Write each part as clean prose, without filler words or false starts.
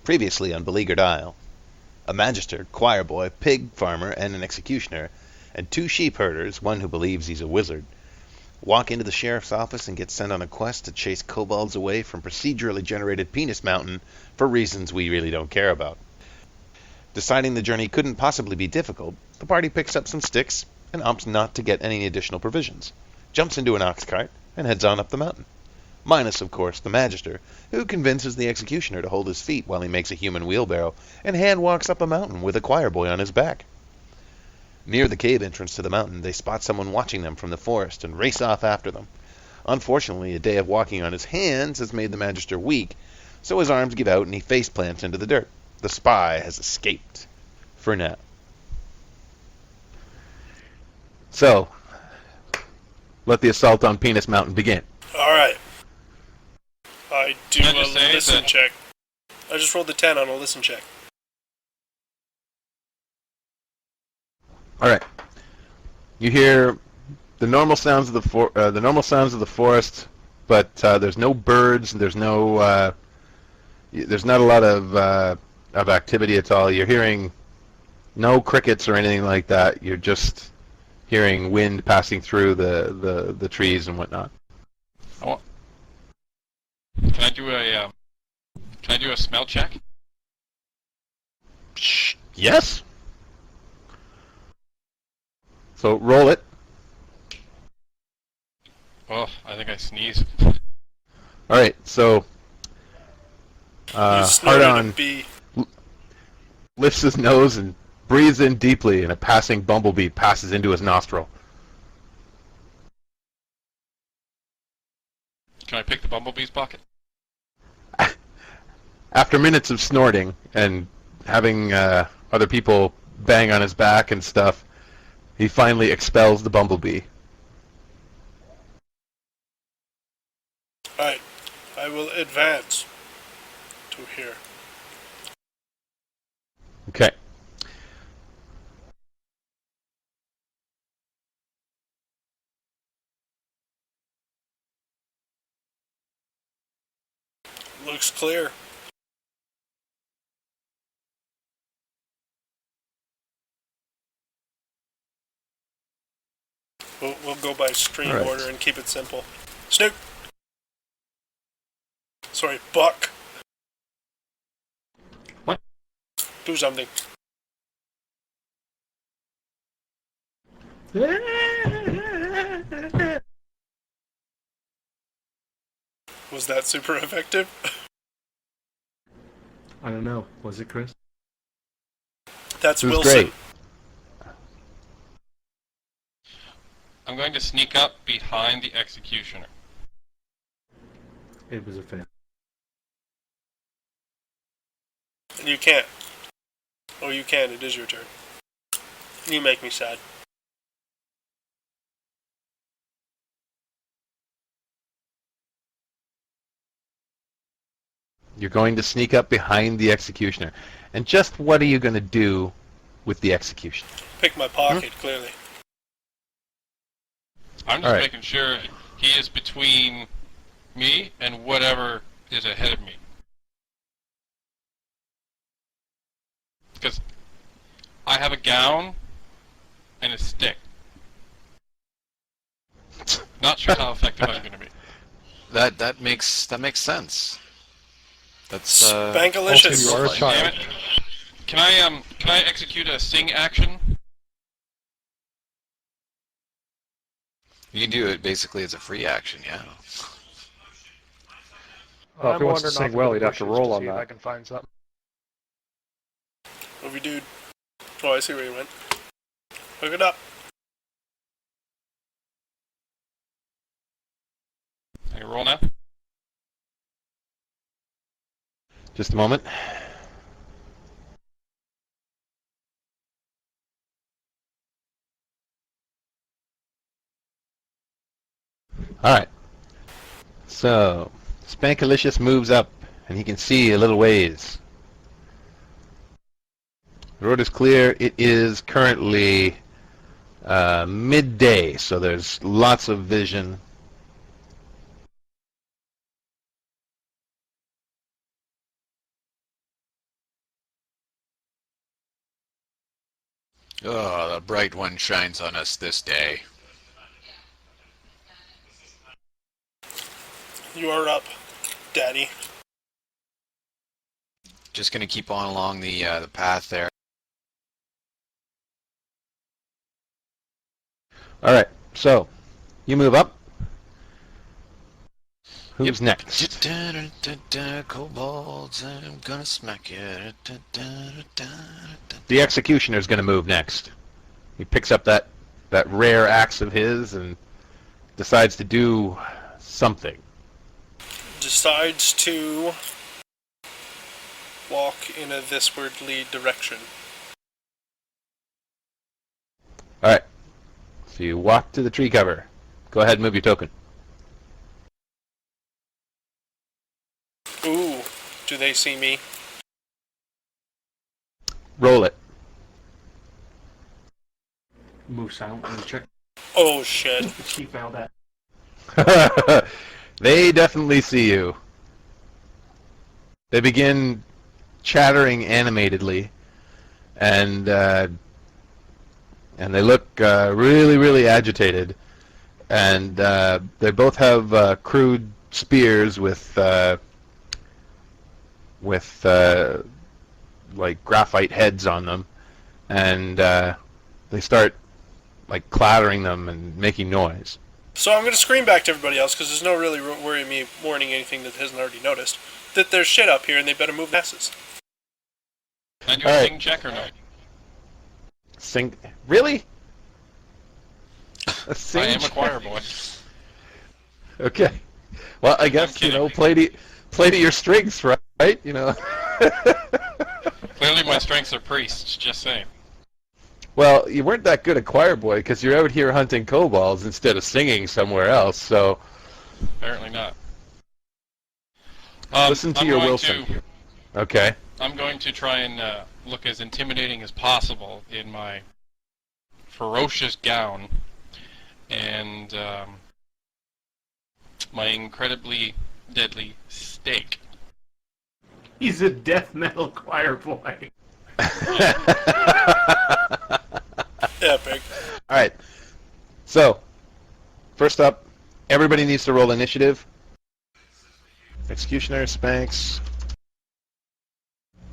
Previously on Beleaguered Isle, a magister, choir boy, pig farmer, and an executioner, and 2 sheep herders, one who believes he's a wizard, walk into the sheriff's office and get sent on a quest to chase kobolds away from procedurally generated Penis Mountain for reasons we really don't care about. Deciding the journey couldn't possibly be difficult, the party picks up some sticks and opts not to get any additional provisions, jumps into an ox cart, and heads on up the mountain. Minus, of course, the magister, who convinces the executioner to hold his feet while he makes a human wheelbarrow and hand walks up a mountain with a choir boy on his back. Near the cave entrance to the mountain, they spot someone watching them from the forest and race off after them. Unfortunately, a day of walking on his hands has made the magister weak, so his arms give out and he face plants into the dirt. The spy has escaped. For now. So, let the assault on Penis Mountain begin. Alright. I do Can I a just say listen that- check. I just rolled a 10 on a listen check. All right. You hear the normal sounds of the forest, but there's no birds. There's not a lot of activity at all. You're hearing no crickets or anything like that. You're just hearing wind passing through the trees and whatnot. Can I do a smell check? Yes. So roll it. Oh, I think I sneezed. All right. So You hard snorted a on bee. lifts his nose and breathes in deeply, and a passing bumblebee passes into his nostril. Can I pick the bumblebee's pocket? After minutes of snorting and having other people bang on his back and stuff, he finally expels the bumblebee. Alright. I will advance to here. Okay. Looks clear. We'll go by stream All right. order and keep it simple. Snoop! Sorry, Buck. What? Do something. Was that super effective? I don't know. Was it, Chris? That's It was Wilson. great. I'm going to sneak up behind the executioner. It was a fail. You can't. Oh, you can. It is your turn. You make me sad. You're going to sneak up behind the executioner. And just what are you going to do with the executioner? Pick my pocket, clearly. I'm just All right. making sure he is between me and whatever is ahead of me. Because I have a gown and a stick. Not sure how effective I'm going to be. That makes sense. That's Spankalicious. you are a Damn child. it. Can I execute a sing action? You can do it basically as a free action, yeah. Well, if he wants to sing well, he'd have to roll on that. I can find something. Movie dude. Oh, I see where you went. Hook it up. Can I roll now? Just a moment. All right. So, Spankalicious moves up, and he can see a little ways. The road is clear. It is currently midday, so there's lots of vision. Oh, the bright one shines on us this day. You are up, Daddy. Just gonna keep on along the path there. All right, so you move up. Who's next? Kobolds, I'm gonna smack you. The executioner's going to move next. He picks up that rare axe of his and decides to do something. Decides to walk in a thiswardly direction. All right. So you walk to the tree cover. Go ahead and move your token. Ooh, do they see me? Roll it. Move silent and check. Oh shit. She found that. They definitely see you. They begin chattering animatedly, and they look really, really agitated. And they both have crude spears with like graphite heads on them, and they start like clattering them and making noise. So I'm going to scream back to everybody else, because there's no really warning anything that hasn't already noticed, that there's shit up here and they better move asses. Can I do All a right. sing check or no? Sing? Really? A sing I am a check? choir boy. Okay. Well, I guess play to your strengths, right? You know. Clearly my strengths are priests, just saying. Well, you weren't that good a choir boy because you're out here hunting kobolds instead of singing somewhere else. So Apparently not. listen to I'm your going Wilson. to- Okay. I'm going to try and look as intimidating as possible in my ferocious gown and my incredibly deadly stake. He's a death metal choir boy. Epic. All right. So, first up, everybody needs to roll initiative. Executioner, Spanx.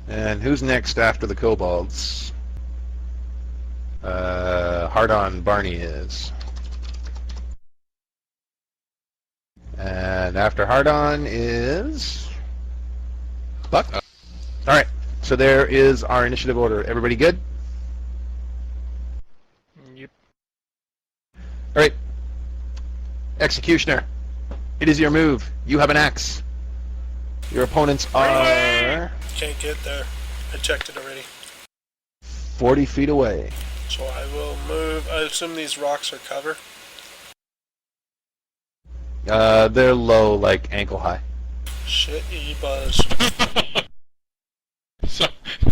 And who's next after the kobolds? Hard on Barney is. And after Hard on is Buck. All right. So there is our initiative order. Everybody good? Yep. All right. Executioner, it is your move. You have an axe. Your opponents are Can't get there. I checked it already. 40 feet away. So I will move. I assume these rocks are cover. They're low, like ankle high. Shit, buzz. So,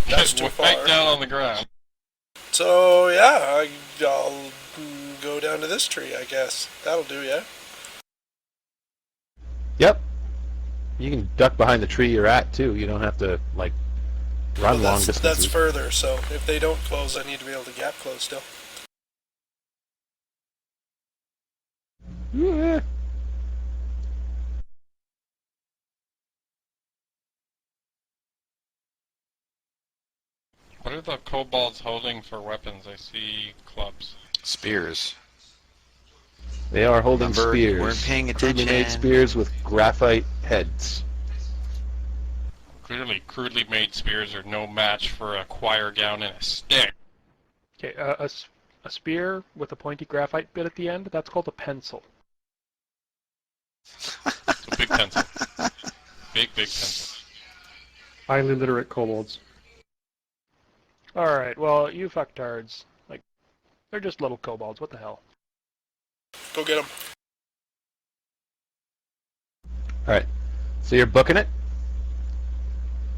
That's just too right far. down on the ground. So yeah, I'll go down to this tree, I guess. That'll do, yeah? Yep. You can duck behind the tree you're at, too. You don't have to, like, run long distances. That's further, so if they don't close, I need to be able to gap close still. Yeah. What are the kobolds holding for weapons? I see clubs. Spears. They are holding Remember, spears. you weren't paying Crudely made attention. spears with graphite heads. Clearly, crudely made spears are no match for a choir gown and a stick. Okay, a spear with a pointy graphite bit at the end, that's called a pencil. It's a big pencil. Big pencil. Highly literate kobolds. Alright, well, you fucktards. Like, they're just little kobolds, what the hell? Go get them. Alright. So you're booking it?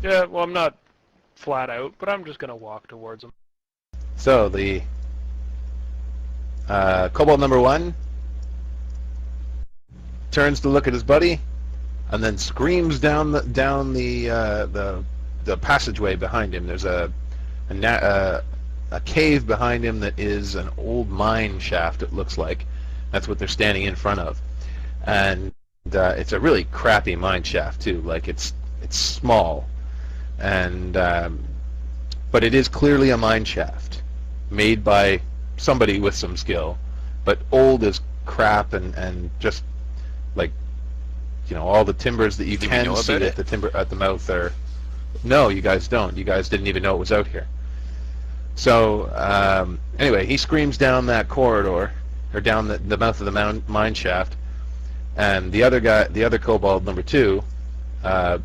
Yeah, well, I'm not flat out, but I'm just gonna walk towards them. So the kobold number 1 turns to look at his buddy, and then screams down the passageway behind him. There's a a cave behind him that is an old mine shaft, it looks like. That's what they're standing in front of. And it's a really crappy mine shaft, too. Like, it's small. And but it is clearly a mine shaft made by somebody with some skill, but old as crap and just like, you know, all the timbers that you can see at the mouth are. No, you guys don't. You guys didn't even know it was out here. So anyway, he screams down that corridor, or down the mouth of the mine shaft, and the other kobold number 2,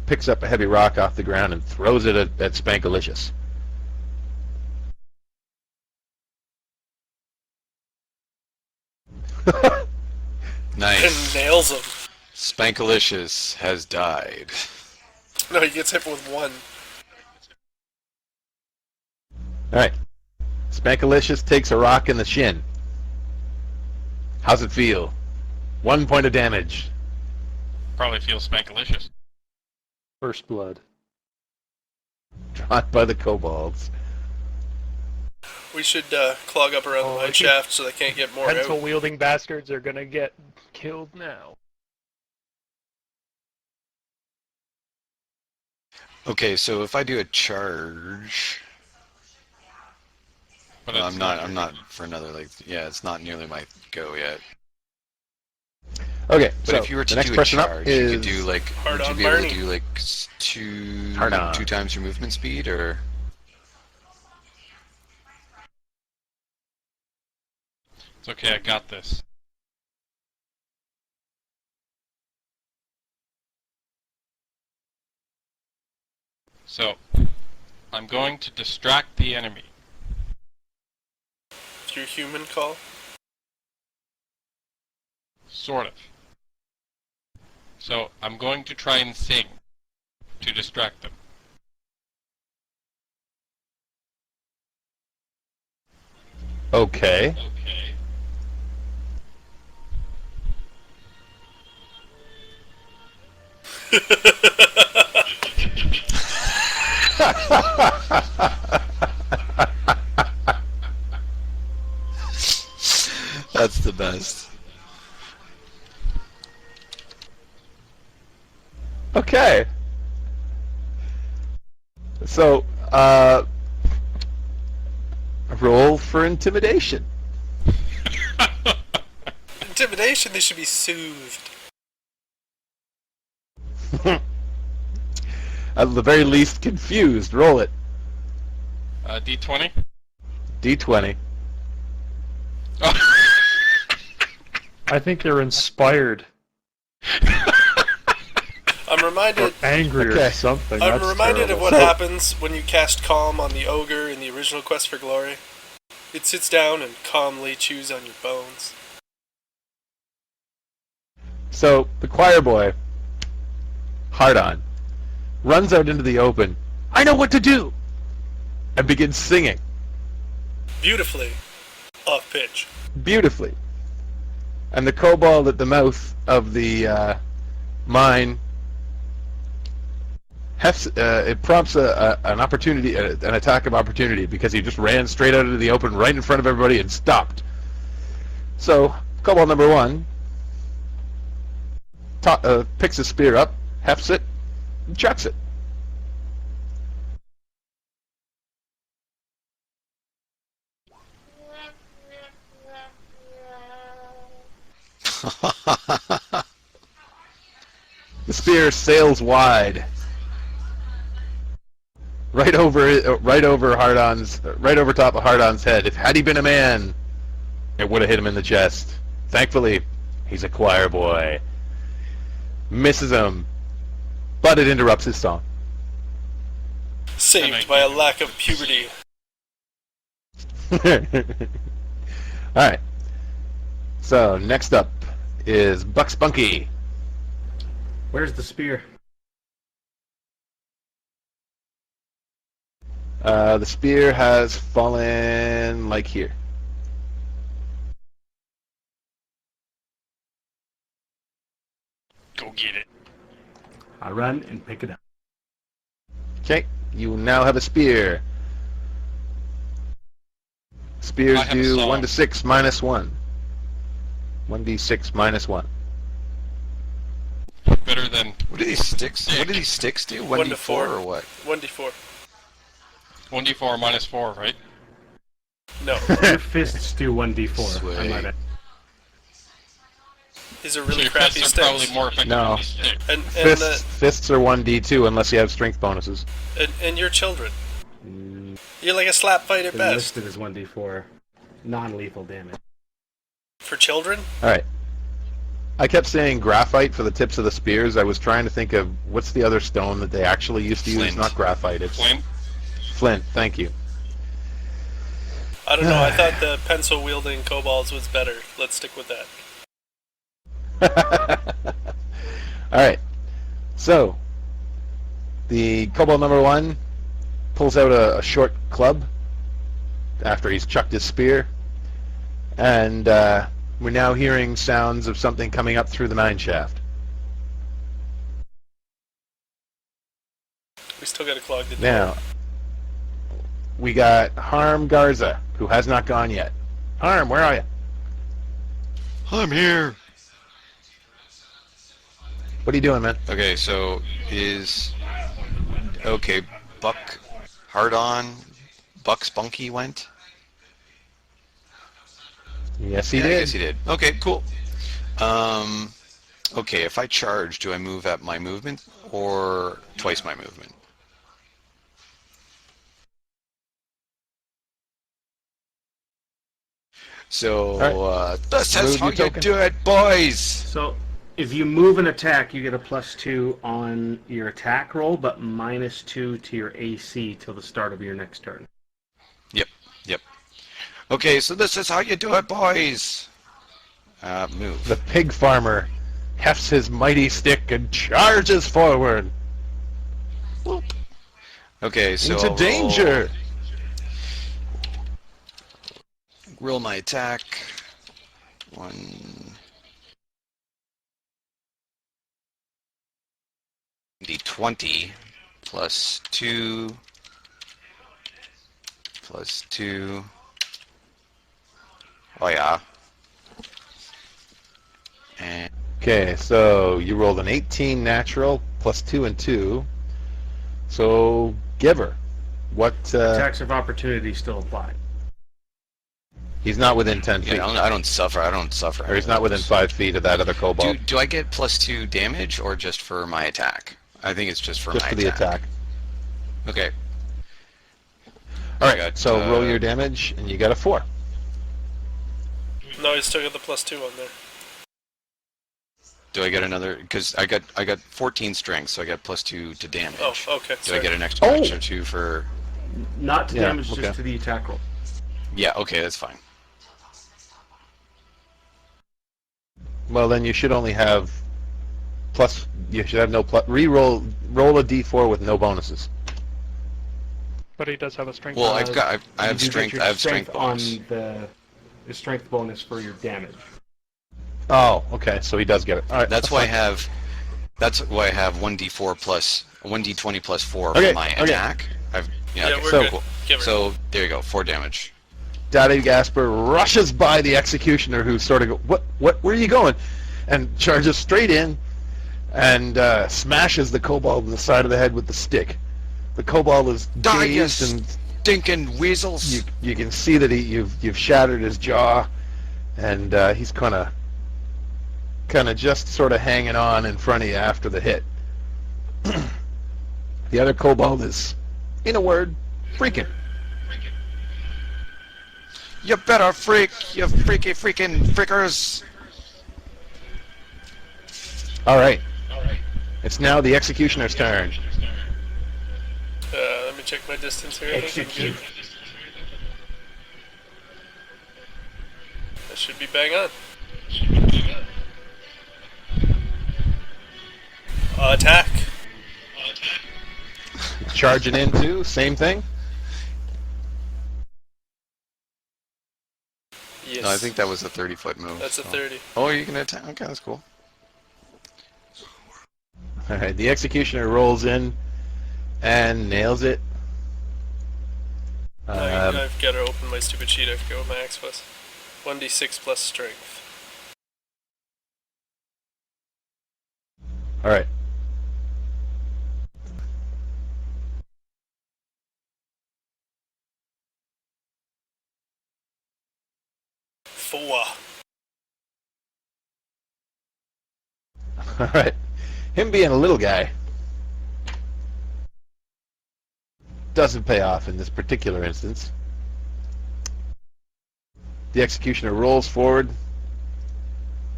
picks up a heavy rock off the ground and throws it at Spankalicious. Nice. And nails him. Spankalicious has died. No, he gets hit with 1. Alright. Spankalicious takes a rock in the shin. How's it feel? 1 point of damage. Probably feels spankalicious. First blood. Drawn by the kobolds. We should clog up around the mine shaft so they can't get more out. Pencil-wielding bastards are gonna get killed now. Okay, so if I do a charge, But well, it's I'm not for another, like, yeah, it's not nearly my go yet. Okay, But so if you were to the next do a person up charge, is you could do like, Hard would you on be able Barney. to do like two on. times your movement speed, or? It's okay, I got this. So, I'm going to distract the enemy. Your human call? Sort of. So, I'm going to try and sing to distract them. okay. Okay. That's the best. Okay. So, roll for intimidation. Intimidation, they should be soothed. At the very least, confused. Roll it. D20? D20. I think they're inspired. I'm reminded. Or angry Okay. or something. I'm That's reminded of terrible. what happens when you cast Calm on the ogre in the original Quest for Glory. It sits down and calmly chews on your bones. So, the choir boy, hard on, runs out into the open. I know what to do! And begins singing. Beautifully. Off pitch. Beautifully. And the kobold at the mouth of the mine, it prompts an opportunity, an attack of opportunity, because he just ran straight out into the open, right in front of everybody, and stopped. So, kobold number 1 picks his spear up, hefts it, and chucks it. The spear sails wide, right over top of Hardon's head. Had he been a man, it would have hit him in the chest. Thankfully, he's a choir boy. Misses him, but it interrupts his song. Saved by a lack of puberty. Alright. So, next up is Buck Spunky. Where's the spear? The spear has fallen like here. Go get it. I run and pick it up. Okay, you now have a spear. Spears I have a do song. 1 to 6 minus 1. 1d6 minus 1. Better than What do these sticks? What do these sticks do? 1 to 1d4 4 or what? 1d4. 1d4 minus 4, right? No, Your fists do 1d4. I Sway. might add. these are So really your crappy fists are probably sticks. more effective No. than these sticks. And Fists are 1d2 unless you have strength bonuses. and your children. You're like a slap fight at Been best. listed as 1d4. Non-lethal damage. For children? Alright. I kept saying graphite for the tips of the spears. I was trying to think of what's the other stone that they actually used to use. Flint. Not graphite, it's Flint. Flint, thank you. I don't know, I thought the pencil-wielding kobolds was better. Let's stick with that. Alright. So, the kobold number 1 pulls out a short club after he's chucked his spear. And we're now hearing sounds of something coming up through the mine shaft. We still gotta clog the door. Now, we got Harm Garza, who has not gone yet. Harm, where are you? I'm here. What are you doing, man? Okay, so okay, Buck hard on. Buck Spunky went. Yes, he Yeah, I did. guess he did. Okay, cool. Okay, if I charge, do I move at my movement or twice my movement? So, this is Move how your you token. do it, boys! So, if you move an attack, you get a +2 on your attack roll, but -2 to your AC till the start of your next turn. Yep. Okay, so this is how you do it, boys! Move. The pig farmer hefts his mighty stick and charges forward Okay, so into I'll danger. roll my attack. 1d20 plus 2 plus 2. Oh yeah. And Okay, so you rolled an 18 natural plus 2 and 2. So, Giver, what? Attacks of opportunity still apply. He's not within 10 feet, yeah, I don't suffer. or he's not within 5 feet of that other kobold. Do I get +2 damage or just for my attack? I think it's just for Just my for the attack. Okay. All right, got, so roll your damage, and you got a 4. No, you still got the +2 on there. Do I get another? Because I got 14 strength, so I got +2 to damage. Oh, okay. Do Sorry. I get an extra 2 for? Not to Yeah, damage, okay. just to the attack roll. Yeah. Okay, that's fine. Well, then you should only have plus. You should have no plus. Roll a d4 with no bonuses. But he does have a strength. Well, bonus. I You have do get strength. your I have strength bonus. on the strength bonus for your damage. Oh, okay. So he does get it. All right. That's why I have. That's why I have 1d4 plus 1d20 plus 4 Okay, for my okay. attack. Yeah, okay, we're so good. cool. Give her. So there you go, 4 damage. Daddy Gasper rushes by the executioner, who sort of go, what, where are you going? And charges straight in, and smashes the kobold in the side of the head with the stick. The kobold is Die, you dazed, and stinking weasels! you can see that you've shattered his jaw, and he's kind of just sort of hanging on in front of you after the hit. The other kobold is, in a word, freaking. You better freak, you freaky freaking frickers! All right. It's now the executioner's turn. Let me check my distance here. I think I'm good. That should be bang on. Attack. Charging in too, same thing. Yes. No, I think that was a 30-foot move. That's a so. 30. Oh, you can attack. Okay, that's cool. All right, the executioner rolls in and nails it. I've got to open my stupid sheet. I forget what my axe was. 1d6 plus strength. All right. Four. All right. Him being a little guy doesn't pay off in this particular instance. The executioner rolls forward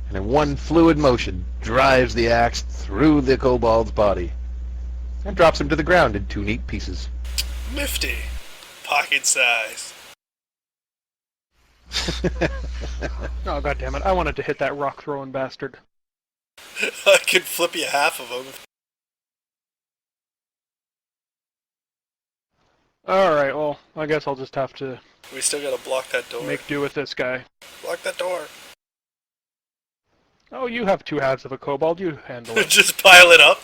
and in one fluid motion drives the axe through the kobold's body and drops him to the ground in 2 neat pieces. Nifty. Pocket size. Oh, god damn it. I wanted to hit that rock throwing bastard. I could flip you half of them. Alright, well, I guess I'll just have to We still gotta block that door. make do with this guy. Block that door. Oh, you have 2 halves of a kobold, you handle it. Just pile it up.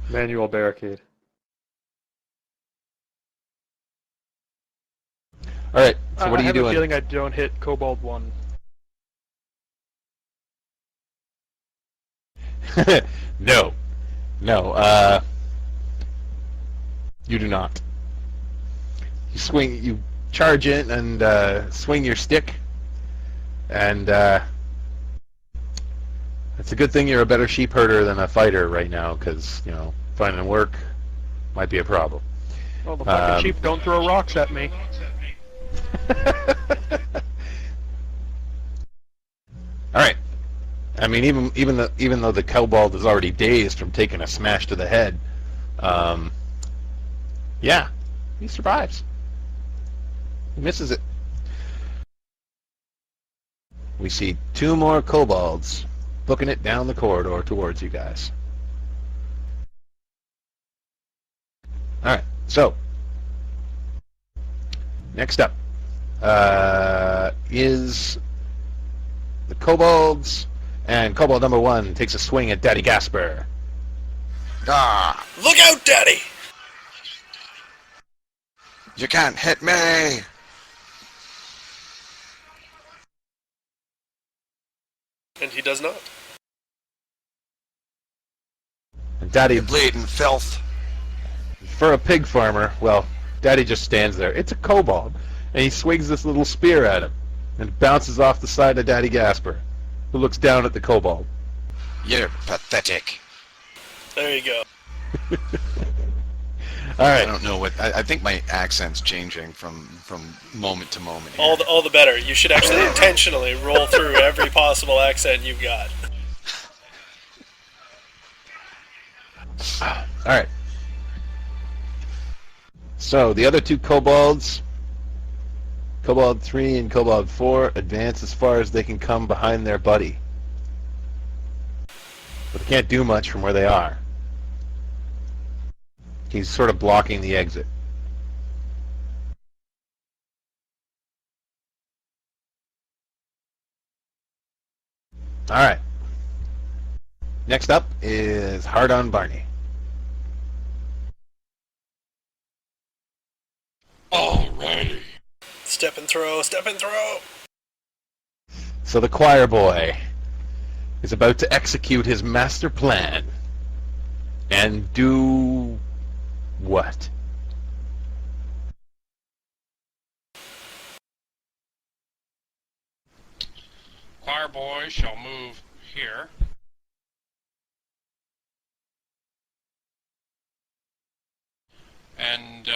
Manual barricade. All right. So what are I you have doing? a feeling I don't hit kobold 1. No. You do not. You charge in and swing your stick, and it's a good thing you're a better sheep herder than a fighter right now, because, finding work might be a problem. Well, the fucking sheep don't throw rocks at me. All right. I mean, even though the kobold is already dazed from taking a smash to the head, yeah, he survives. He misses it. We see 2 more kobolds booking it down the corridor towards you guys. All right. So next up is the kobolds. And kobold number 1 takes a swing at Daddy Gasper. Ah! Look out, Daddy! You can't hit me! And he does not. And Daddy, You bleeding filth. for a pig farmer, well, Daddy just stands there. It's a kobold. And he swings this little spear at him. And it bounces off the side of Daddy Gasper, who looks down at the kobold. You're pathetic. There you go. All I right. don't know what... I think my accent's changing from moment to moment here. All the better. You should actually intentionally roll through every possible accent you've got. All right. So the other 2 kobolds, Kobold 3 and Kobold 4, advance as far as they can come behind their buddy. But they can't do much from where they are. He's sort of blocking the exit. All right. Next up is Hard on Barney. Alrighty. Step and throw, step and throw! So the choir boy is about to execute his master plan. And do what? Choir boy shall move here. And,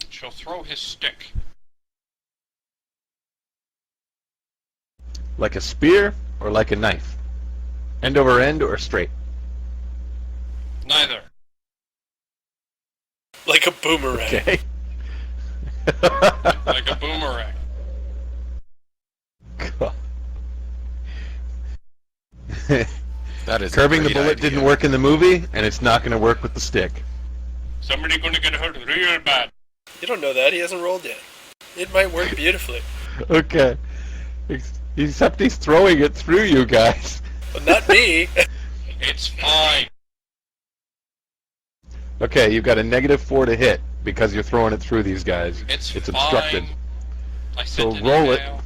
shall throw his stick. Like a spear or like a knife? End over end or straight? Neither. Like a boomerang. Okay. Like a boomerang. God. That is a Curbing the great bullet idea. didn't work in the movie, and it's not going to work with the stick. Somebody gonna get hurt real bad. You don't know that. He hasn't rolled yet. It might work beautifully. Okay. Except he's throwing it through you guys. But not me. It's fine. Okay, you've got a -4 to hit because you're throwing it through these guys. It's obstructed. fine. I So sent an roll it. email.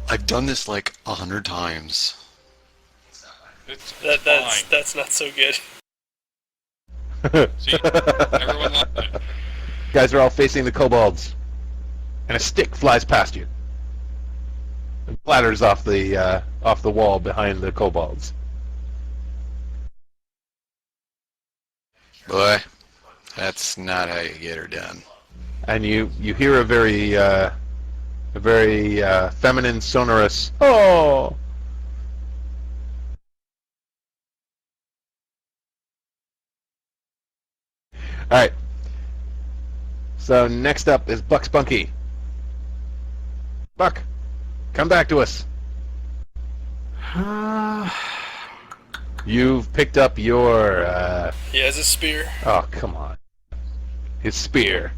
I've done this like 100 times. It's That's fine. that's not so good. See, everyone loved it. Guys are all facing the kobolds, and a stick flies past you and splatters off the wall behind the kobolds. Boy, that's not how you get her done. And you hear a very feminine, sonorous "Oh." All right. So next up is Buck Spunky. Buck, come back to us. You've picked up your. He has a spear. Oh, come on. His spear.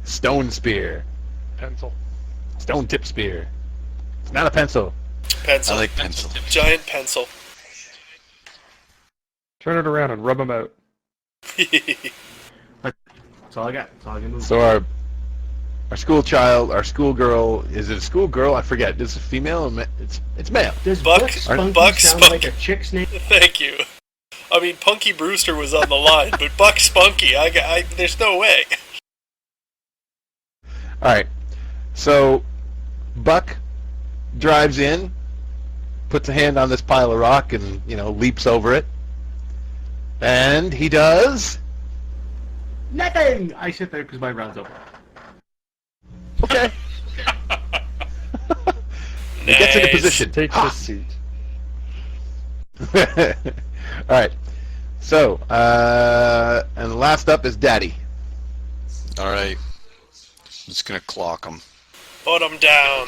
Stone spear. Pencil. Stone tip spear. It's not a pencil. Pencil. I like pencil. Giant pencil. Turn it around and rub them out. That's all I got. That's all I can do. So our schoolgirl, is it a schoolgirl? I forget. Is it female or it's male. Does Buck- Buck Spunky Buck sound Spunky. like a chick's name? Thank you. I mean, Punky Brewster was on the line, but Buck Spunky, there's no way. All right. So Buck drives in, puts a hand on this pile of rock, and leaps over it. And he does. Nothing! I sit there because my round's over. Okay. He gets into position. Take Ha! the seat. All right. So, and last up is Daddy. All right. I'm just gonna clock him. Bottom down.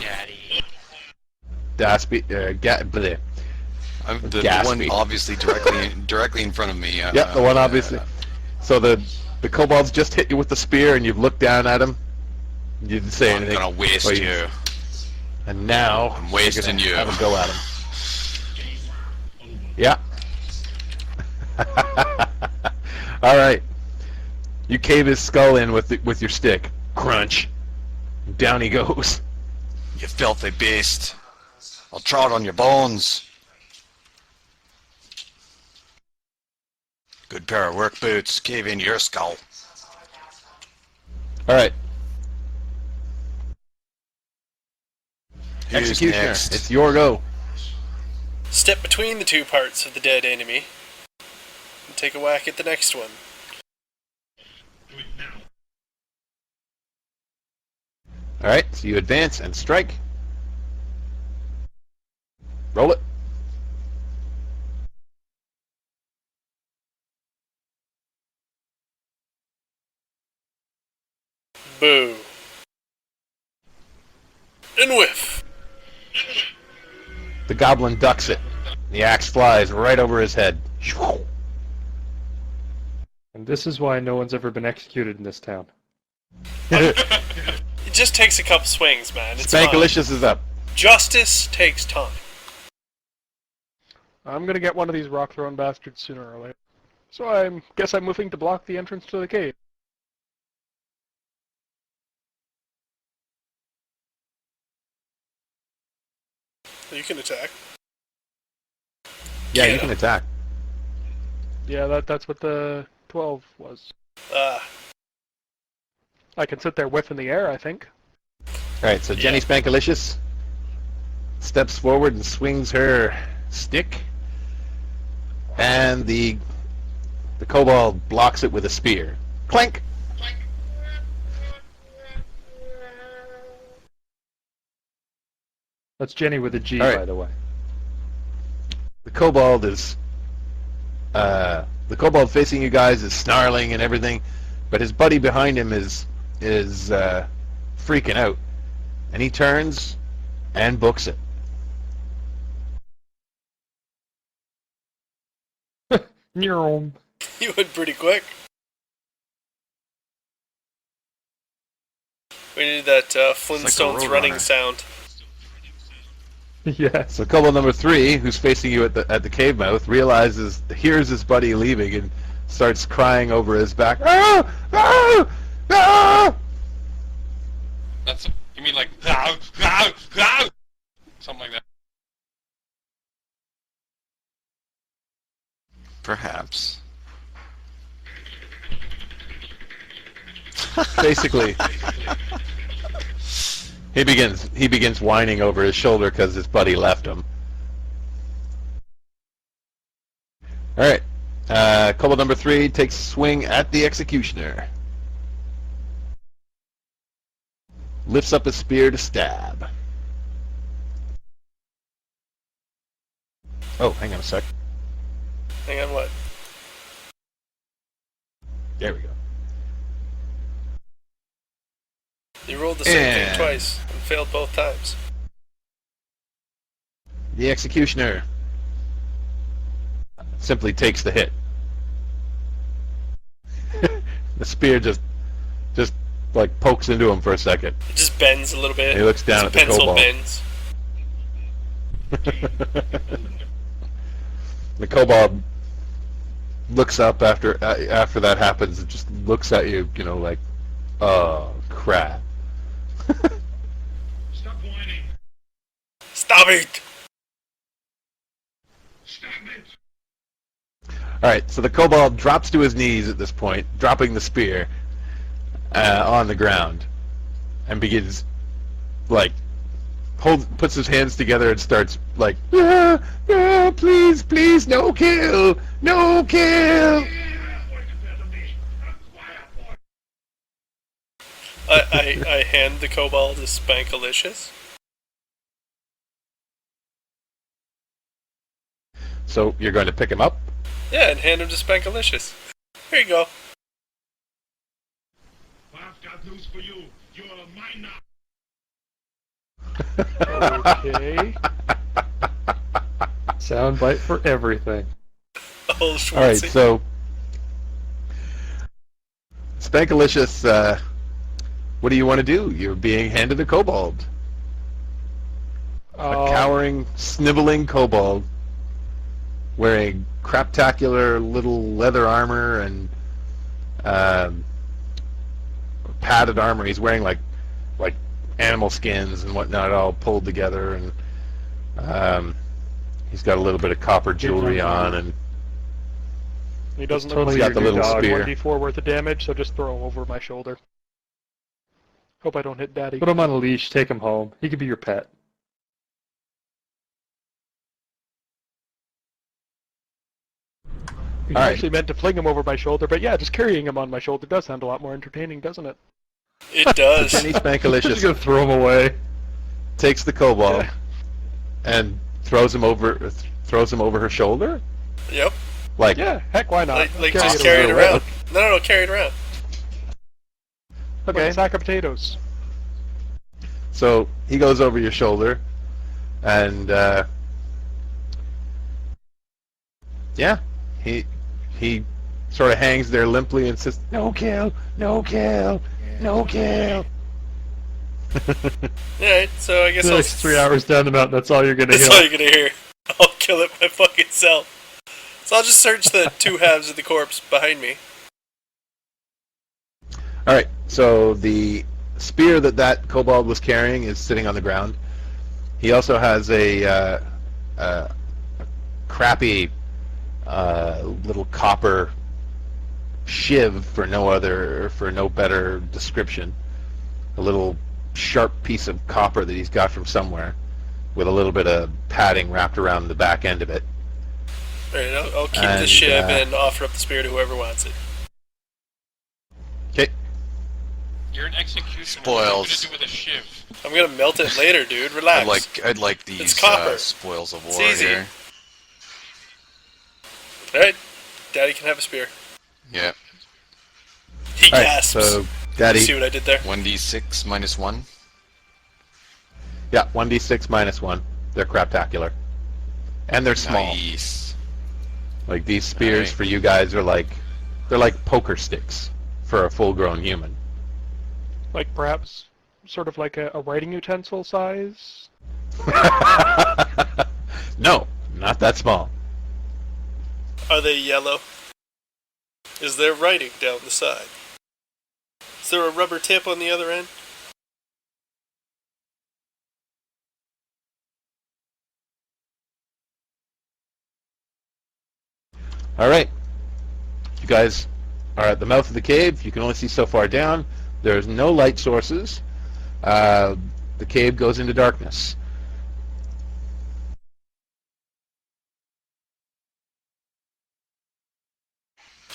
Daspy, bleh. The Gaspy. one obviously directly in front of me. Yep, the one obviously. So the kobolds just hit you with the spear, and you've looked down at him. You didn't say I'm anything. gonna waste Well, you. And now I'm you're wasting gonna you. have a go at him. Yeah. All right. You cave his skull in with your stick. Crunch. Down he goes. You filthy beast. I'll trod on your bones. Good pair of work boots. Cave in your skull. All right. Who's Executioner, next? it's your go. Step between the two parts of the dead enemy and take a whack at the next one. All right, so you advance and strike. Roll it. Boo. And whiff. The goblin ducks it. The axe flies right over his head. And this is why no one's ever been executed in this town. It just takes a couple swings, man. It's fine. Spankalicious is up. Justice takes time. I'm gonna get one of these rock-throwing bastards sooner or later. So I guess I'm moving to block the entrance to the cave. You can attack. Yeah, Get you can him. attack. Yeah, that's what the 12 was. I can sit there whiff in the air, I think. All right, so Jenny Spankalicious steps forward and swings her stick, and the kobold blocks it with a spear. Clank! That's Jenny with a G, All right. by the way. The kobold is the kobold facing you guys is snarling and everything, but his buddy behind him is freaking out, and he turns and books it. Neuron. You went pretty quick. We need that Flintstones Roadrunner. running sound. Yes. So kobold number 3, who's facing you at the cave mouth, hears his buddy leaving and starts crying over his back. Ah! Ah! Ah! You mean like something like that? Perhaps. Basically, he begins whining over his shoulder because his buddy left him. All right, kobold number 3 takes a swing at the executioner. Lifts up his spear to stab. Oh, hang on a sec. Hang on, what? There we go. You rolled the same thing twice and failed both times. The executioner simply takes the hit. The spear just like pokes into him for a second. It just bends a little bit. He looks down at the pencil kobold. bends. The kobold looks up after that happens and just looks at you, like, oh crap. Stop whining. Stop it! Stop it. All right, so the kobold drops to his knees at this point, dropping the spear on the ground, and begins, like, puts his hands together and starts, like, please, please, no kill, no kill. I hand the kobold a Spankalicious. So you're going to pick him up? Yeah, and hand him to Spankalicious. Here you go. I've got news for you. You're mine now. Okay. Soundbite for everything. Oh, All right, Schwartzy. so Spankalicious, what do you want to do? You're being handed a kobold. A cowering, sniveling kobold wearing craptacular little leather armor and padded armor. He's wearing like animal skins and whatnot all pulled together, and he's got a little bit of copper jewelry on, and He doesn't Totally look got like the your little dog. spear. 1d4 worth of damage, so just throw him over my shoulder. Hope I don't hit Daddy. Put him on a leash, take him home. He could be your pet. I All right. actually meant to fling him over my shoulder, but yeah, just carrying him on my shoulder does sound a lot more entertaining, doesn't it? It does. Penny Just Spankalicious gonna throw him away. takes the kobold Yeah. and throws him over her shoulder. Yep. Like, Yeah, heck, why not? Like Carry just it carry it over. around. No, carry it around. Like okay. a sack of potatoes. So he goes over your shoulder, and yeah, he sort of hangs there limply and says, "No kill, no kill, no kill." Alright, so I guess The I'll... next 3 hours down the mountain, that's all you're gonna That's hear. all you're gonna hear. I'll kill it my fucking self. So I'll just search the two halves of the corpse behind me. All right, so the spear that kobold was carrying is sitting on the ground. He also has a crappy little copper shiv for no better description. A little sharp piece of copper that he's got from somewhere, with a little bit of padding wrapped around the back end of it. Alright, I'll keep the And, shiv and offer up the spear to whoever wants it. Okay. You're an executioner. Spoils. What are you gonna do with a shiv? I'm gonna melt it later, dude. Relax. I'd like these copper. spoils of It's war easy. here. Alright, Daddy can have a spear. Yeah. He All right, gasps. so Daddy, See what I did there? 1d6 minus 1. yeah, 1d6 minus 1. They're craptacular, and they're small. Nice. Like these spears Alright. for you guys are they're like poker sticks for a full-grown human. Like perhaps sort of like a writing utensil size? No, not that small. Are they yellow? Is there writing down the side? Is there a rubber tip on the other end? All right. You guys are at the mouth of the cave. You can only see so far down. There's no light sources. The cave goes into darkness.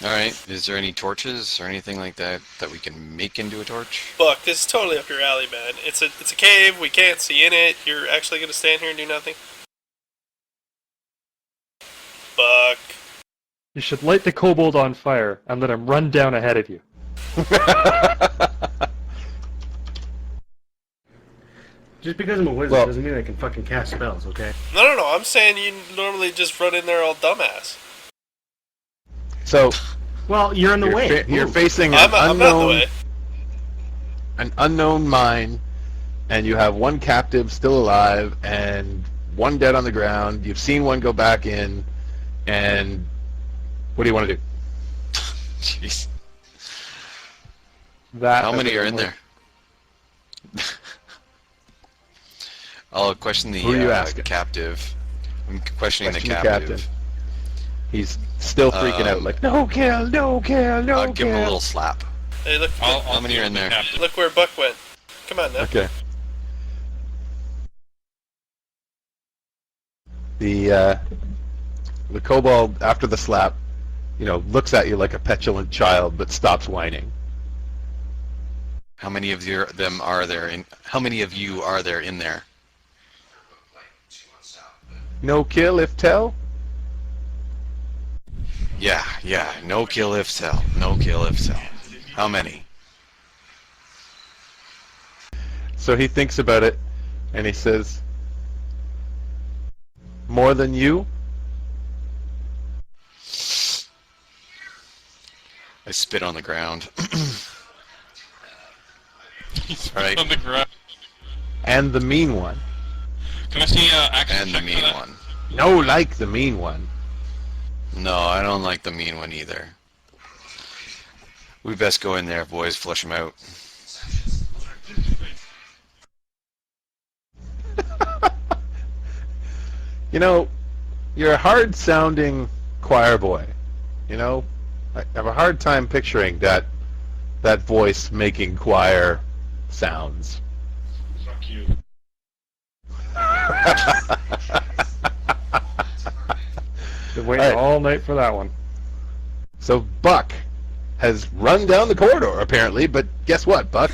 Alright, is there any torches or anything like that that we can make into a torch? Buck, this is totally up your alley, man. It's a cave, we can't see in it. You're actually gonna stand here and do nothing? Buck. You should light the kobold on fire and let him run down ahead of you. Just because I'm a wizard Well- doesn't mean I can fucking cast spells, okay? No, I'm saying you normally just run in there all dumbass. So Well, you're in the way. you're Move. facing I'm not in the way. an unknown mine, and you have one captive still alive and one dead on the ground. You've seen one go back in, and what do you want to do? Jeez. That How many are in only- there? I'll question the Who are you asking? captive. I'm questioning Question the the captive. captain. He's still freaking out, like, no kill, no kill, no I'll kill. give him a little slap. Hey, look, How many are in there? look where Buck went. Come on now. Okay. The kobold, after the slap, looks at you like a petulant child, but stops whining. How many of them are there in? How many of you are there in there? No kill if tell. Yeah. No kill if tell. No kill if tell. How many? So he thinks about it, and he says, more than you? I spit on the ground. He's Right. on the ground. And the mean one. Can I see action And the check for mean that? one. No, like the mean one. No, I don't like the mean one either. We best go in there, boys. Flush him out. You're a hard-sounding choir boy. I have a hard time picturing that voice making choir sounds. Fuck you. Been waiting Alright. all night for that one. So Buck has run down the corridor, apparently, but guess what, Buck?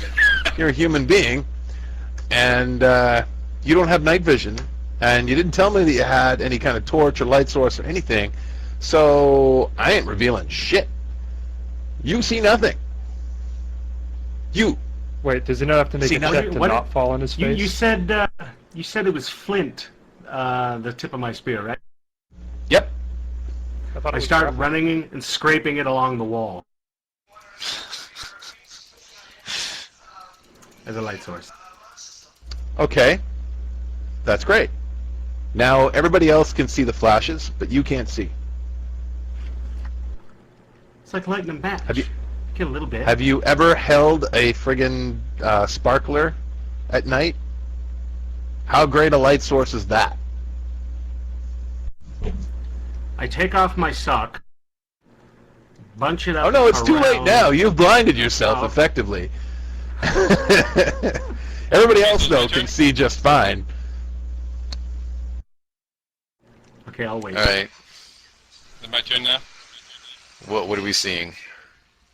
You're a human being, and you don't have night vision, and you didn't tell me that you had any kind of torch or light source or anything, so I ain't revealing shit. You see nothing. You. Wait, does he not have to make See, a now check you- to what- not fall on his face? You said it was flint, the tip of my spear, right? Yep. I thought it I was start gravel. running and scraping it along the wall as a light source. Okay. That's great. Now everybody else can see the flashes, but you can't see. It's like lighting them back. Have you- Get a little bit. Have you ever held a friggin' sparkler at night? How great a light source is that? I take off my sock, bunch it up. Oh no, it's too late around- now. You've blinded yourself Oh. effectively. Everybody else, though, can see just fine. Okay, I'll wait. All right. Is it my turn now? What are we seeing?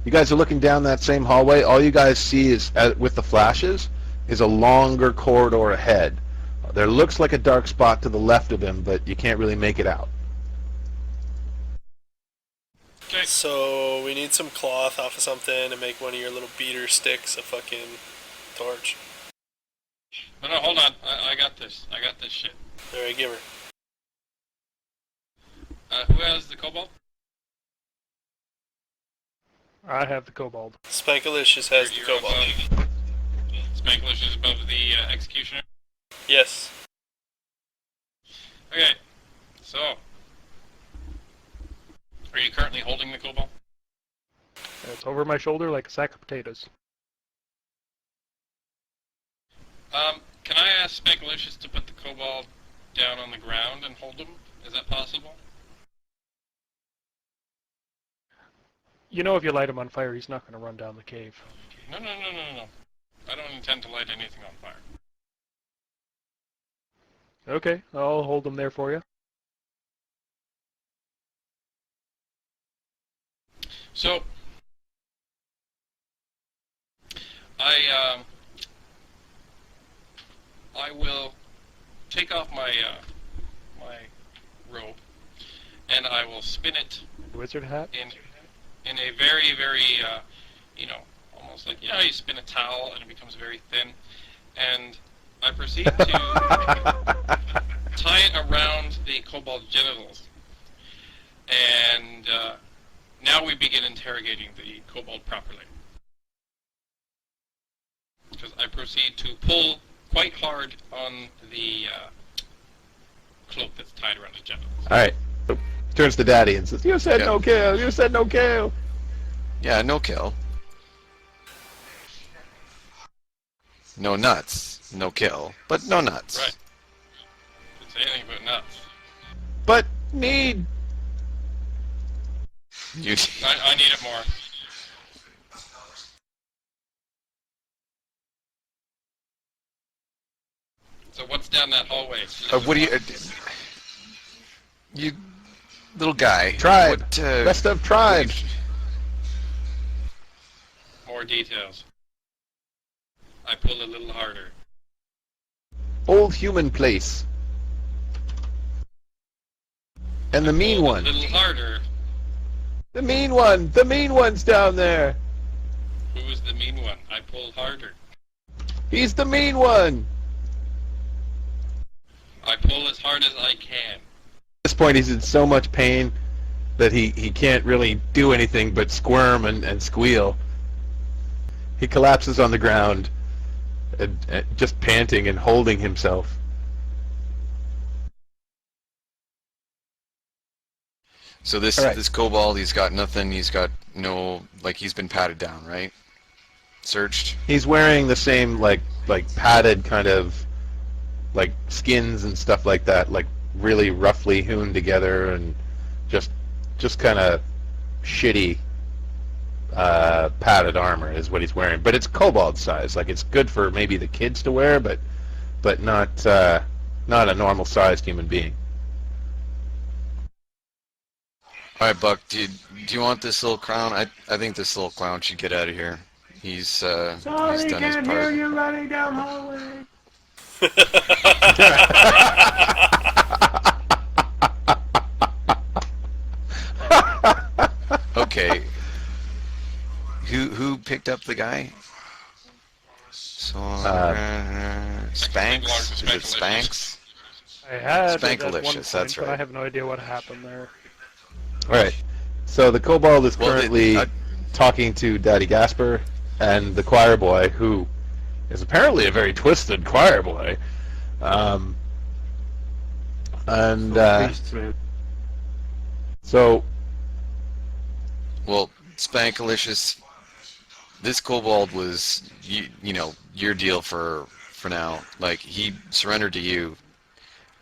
You guys are looking down that same hallway. All you guys see is, with the flashes, is a longer corridor ahead. There looks like a dark spot to the left of him, but you can't really make it out. Okay. So we need some cloth off of something to make one of your little beater sticks a fucking torch. No, hold on. I got this. I got this shit. Alright, give her. Who has the cobalt? I have the kobold. Spankalicious has the You're cobalt. above- Spanglish is above the executioner. Yes. Okay, so are you currently holding the kobold? It's over my shoulder like a sack of potatoes. Can I ask Spankalicious to put the kobold down on the ground and hold him? Is that possible? You know if you light him on fire, he's not going to run down the cave. No. I don't intend to light anything on fire. Okay, I'll hold him there for you. So, I will take off my my robe, and I will spin it Wizard hat? in a very, very, almost like, you spin a towel and it becomes very thin, and I proceed to tie it around the kobold's genitals, and now we begin interrogating the kobold properly. Because I proceed to pull quite hard on the cloak that's tied around his genitals. All right. Turns to Daddy and says, "You said no kill. You said no kill." Yeah, no kill. No nuts. No kill. But no nuts. Right. Didn't say anything about nuts. But need. You. I need it more. So what's down that hallway? What do you? You little guy. Tribe. What, Best of tribe. More details. I pull a little harder. Old human place. And the mean Pull one. A little harder. The mean one. The mean one's down there. Who is the mean one? I pull harder. He's the mean one. I pull as hard as I can. At this point, he's in so much pain that he can't really do anything but squirm and squeal. He collapses on the ground, just panting and holding himself. So this All right. this kobold, he's got nothing. He's got no, like, he's been patted down, right? Searched. He's wearing the same like padded kind of like skins and stuff like that, like really roughly hewn together and just kind of shitty padded armor is what he's wearing. But it's kobold size, like it's good for maybe the kids to wear, but not a normal sized human being. All right, Buck. Do you want this little clown? I think this little clown should get out of here. He's done his part. you running down hallway. Okay. Who picked up the guy? So Spanx? Is it Spanx? I had it at one Spankalicious, point, that's but I right. have no idea what happened there. All right. So the kobold is Well, currently talking to Daddy Gasper and the choir boy, who is apparently a very twisted choir boy. Priests, man. So Well, Spankalicious, this kobold was your deal for now. Like, he surrendered to you.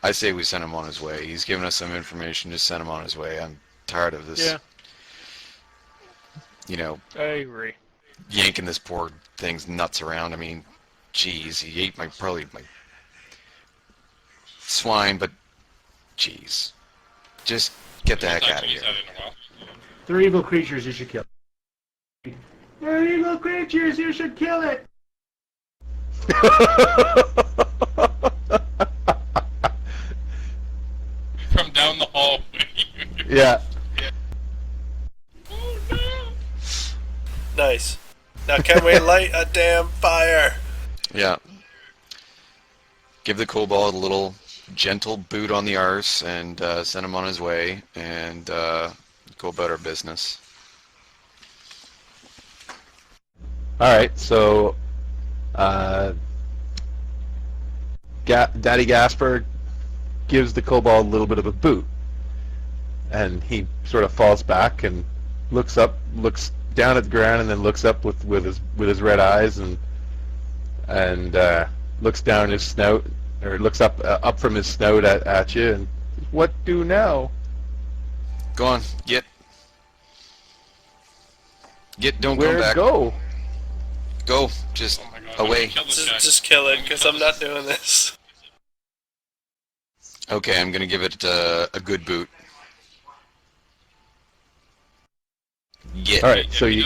I say we send him on his way. He's given us some information. Just send him on his way. I'm tired of this. Yeah, You know, I agree. yanking this poor thing's nuts around. I mean, geez, he ate probably my swine, but geez, just get the heck out of here. They're evil creatures, you should kill. They're evil creatures, you should kill it! From down the hallway. yeah. Oh no! Nice. Now can we light a damn fire? Yeah. Give the kobold a little gentle boot on the arse and send him on his way and go about our business. All right. So Daddy Gasper gives the kobold a little bit of a boot. And he sort of falls back and looks up, looks down at the ground, and then looks up with his red eyes and looks down his snout, or looks up from his snout at you. And what do now? Go on, get. Don't Where come back. go? Go, just Oh my god. away. Kill this guy. Just kill it, because I'm not doing this. Okay, I'm gonna give it a good boot. Get. All right, If so he you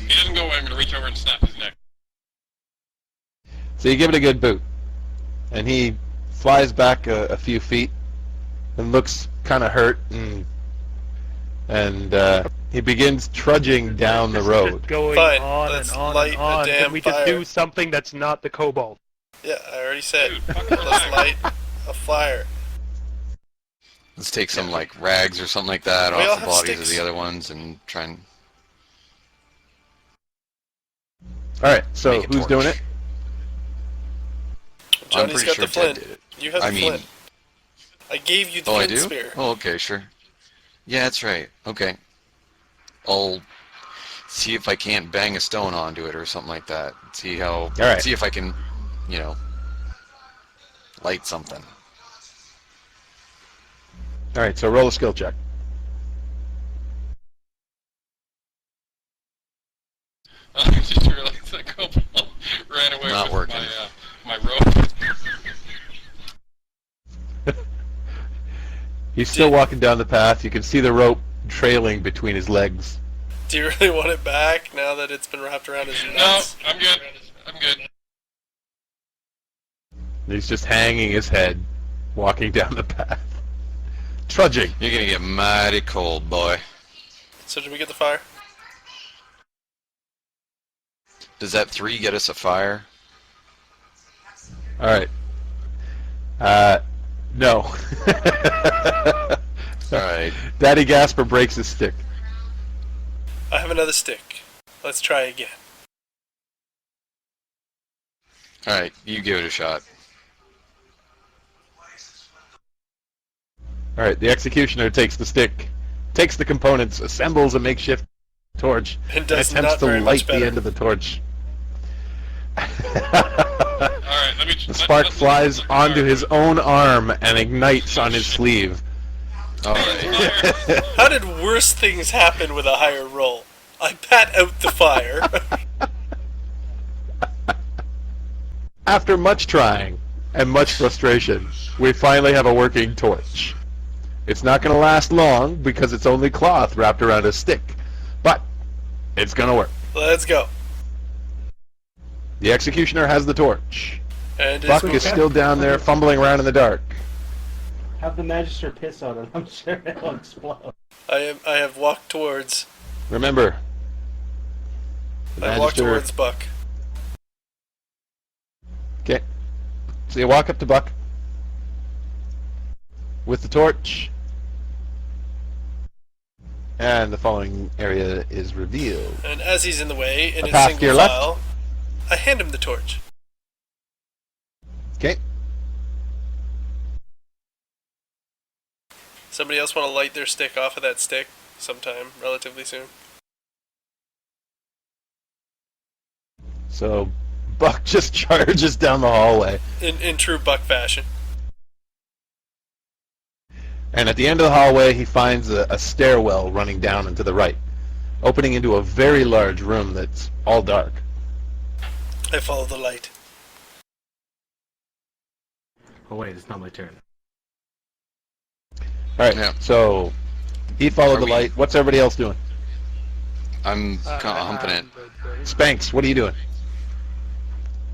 doesn't go away, I'm gonna reach over and snap his neck. give it a good boot, and he flies back a few feet and looks kind of hurt, and he begins trudging down the This is road. just going Fine, on let's and on light and the on. damn Can we just fire. do something that's not the kobold? Yeah, I already said. Dude, fucking Let's relax. light a fire. Let's take some like rags or something like that We all off the have bodies sticks. of the other ones and try and All right, so make a who's torch. doing it? I'm Johnny's pretty got sure the Ted flint. did it. You have I the mean, flint. I gave you the oh, I flint do? spear. Oh, okay, sure. Yeah, that's right. Okay. I'll see if I can't bang a stone onto it or something like that. See how. All right. See if I can, light something. All right, so roll a skill check. I just realized that kobold ran away Not with working. my rope. He's still walking down the path. You can see the rope trailing between his legs. Do you really want it back now that it's been wrapped around his No, nuts? I'm good. I'm good. He's just hanging his head, walking down the path, trudging. You're gonna get mighty cold, boy. So did we get the fire? Does that 3 get us a fire? All right. No. All right. Daddy Gasper breaks his stick. I have another stick. Let's try again. All right. You give it a shot. All right, the executioner takes the stick, takes the components, assembles a makeshift torch, And does attempts not to very light much the better. end of the torch. All right, let me. The spark flies onto his own arm and ignites on his sleeve. All right. How did worse things happen with a higher roll? I pat out the fire. After much trying and much frustration, we finally have a working torch. It's not going to last long because it's only cloth wrapped around a stick, but it's going to work. Let's go. The executioner has the torch. And Buck it's is still down there fumbling around in the dark. Have the Magister piss on it. I'm sure it'll explode. I have walked towards. Remember, the I walked Magister- towards Buck. Okay. So you walk up to Buck with the torch, and the following area is revealed. And as he's in the way, in A his path to single your left. file, I hand him the torch. Okay. Somebody else want to light their stick off of that stick sometime relatively soon? So Buck just charges down the hallway, In true Buck fashion. and at the end of the hallway he finds a stairwell running down and to the right, opening into a very large room that's all dark. I follow the light. Oh wait, it's not my turn. All right, Yeah. so he followed Are the we- light. What's everybody else doing? I'm humping it. Spanx, what are you doing?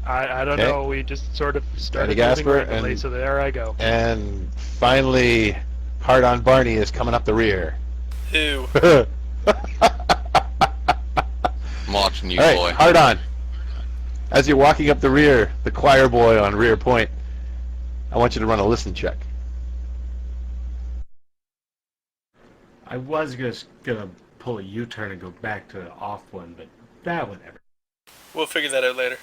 I don't Okay. know. We just sort of started Gasper moving randomly, and- so there I go. And finally, Hard on Barney is coming up the rear. Ew. I'm watching you, All right, boy. hard on. As you're walking up the rear, the choir boy on rear point, I want you to run a listen check. I was gonna pull a U-turn and go back to the off one, but whatever. We'll figure that out later.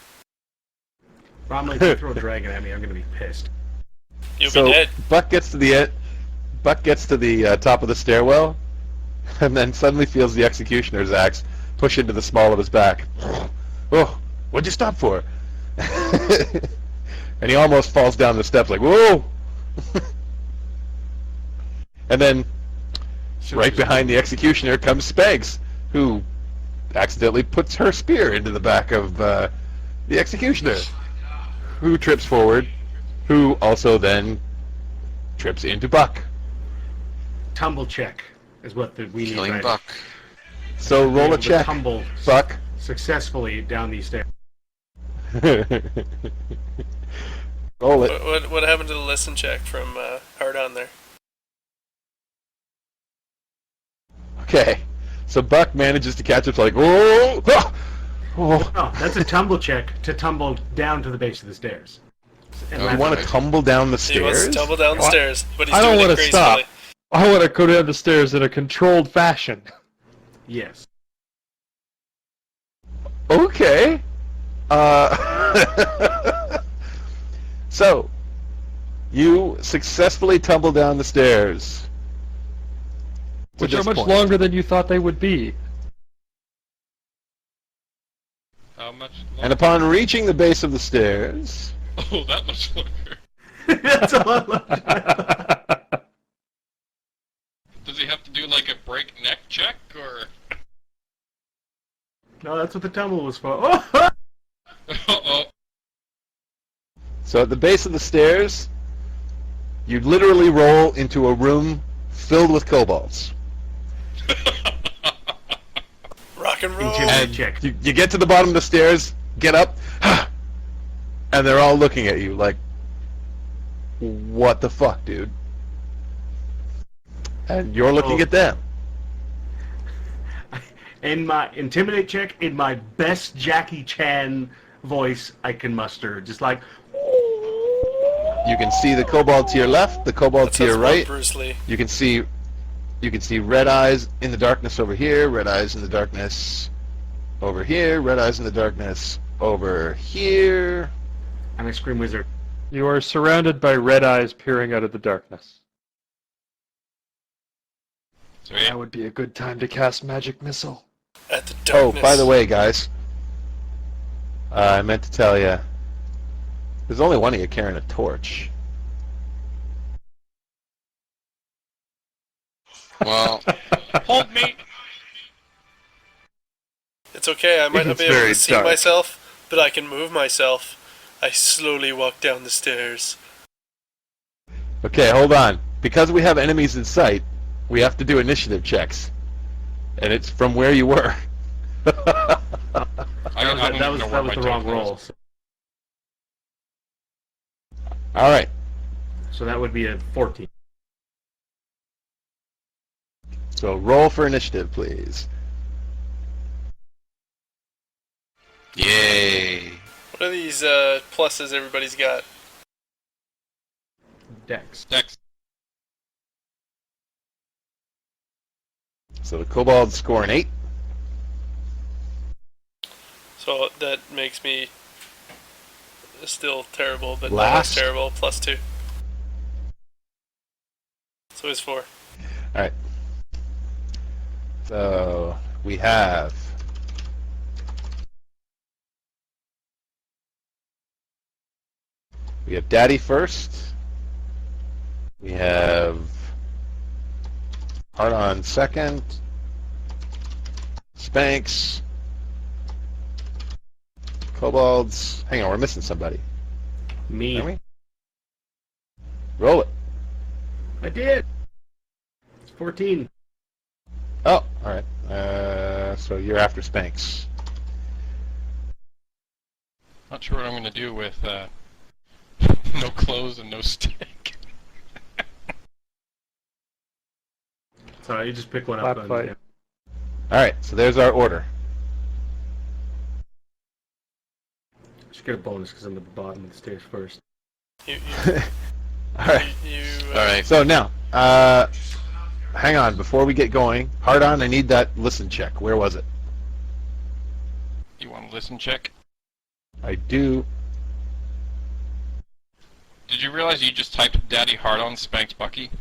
Bromley, if you throw a dragon at me, I'm gonna be pissed. You'll So be dead. Buck gets to the top of the stairwell, and then suddenly feels the executioner's axe push into the small of his back. Oh, what'd you stop for? And he almost falls down the steps like, whoa! And then, right behind the executioner comes Spags, who accidentally puts her spear into the back of the executioner, who trips forward, who also then trips into Buck. Tumble check is what we need. Killing right? Buck. So roll Able a to check, tumble Buck. successfully down these stairs. Roll it. What happened to the listen check from Hard On there? Okay, so Buck manages to catch up, like, whoa! Ah! Oh. No, that's a tumble check to tumble down to the base of the stairs. And Oh, You that's want right. to tumble down the He wants stairs? to tumble down the What? stairs, but he's I don't doing want it to gracefully. stop. I want to go down the stairs in a controlled fashion. Yes. Okay. So, you successfully tumble down the stairs. To Which are this much point. longer than you thought they would be. How much And longer? upon reaching the base of the stairs, Oh, that much longer. That's all I love. Does he have to do like a breakneck check, or? No, that's what the tumble was for. Oh! Uh-oh. so at the base of the stairs, you literally roll into a room filled with kobolds. Rock and roll. Intimidate And check. you get to the bottom of the stairs, get up, and they're all looking at you like, what the fuck, dude? And you're looking Oh. at them. In my intimidate check, in my best Jackie Chan voice I can muster, just like. You can see the kobold to your left, the kobold That to your sounds more right. Bruce Lee. You can see red eyes in the darkness over here, red eyes in the darkness over here, red eyes in the darkness over here. And I scream wizard. You are surrounded by red eyes peering out of the darkness. Sweet. That would be a good time to cast Magic Missile. At the Oh, darkness. by the way, guys, I meant to tell you, there's only one of you carrying a torch. Well, Hold me. It's okay, I might not It's be able very to see dark. myself, but I can move myself. I slowly walk down the stairs. Okay, hold on. Because we have enemies in sight, we have to do initiative checks. And it's from where you were. I That was, don't even know where that was my the wrong token is. roll. So, All right. so that would be a 14. So roll for initiative, please. yay. What are these pluses everybody's got? Dex. Dex. So the kobolds score an 8. So that makes me still terrible, but not Last. as terrible. +2. So it's 4. All right. So we have Daddy first. We have Hard On second. Spanx. Kobolds. Hang on, we're missing somebody. Me. Are we? Roll it. I did. It's 14. Oh, all right. So you're after Spanx. Not sure what I'm gonna do with no clothes and no stick. Sorry, you just pick one up. Flat fight. All right, so there's our order. I should get a bonus because I'm at the bottom of the stairs first. You, All right. you All right. So now, hang on. Before we get going, Hard On, I need that listen check. Where was it? You want to listen check? I do. Did you realize you just typed Daddy Hard on Spanks Bucky?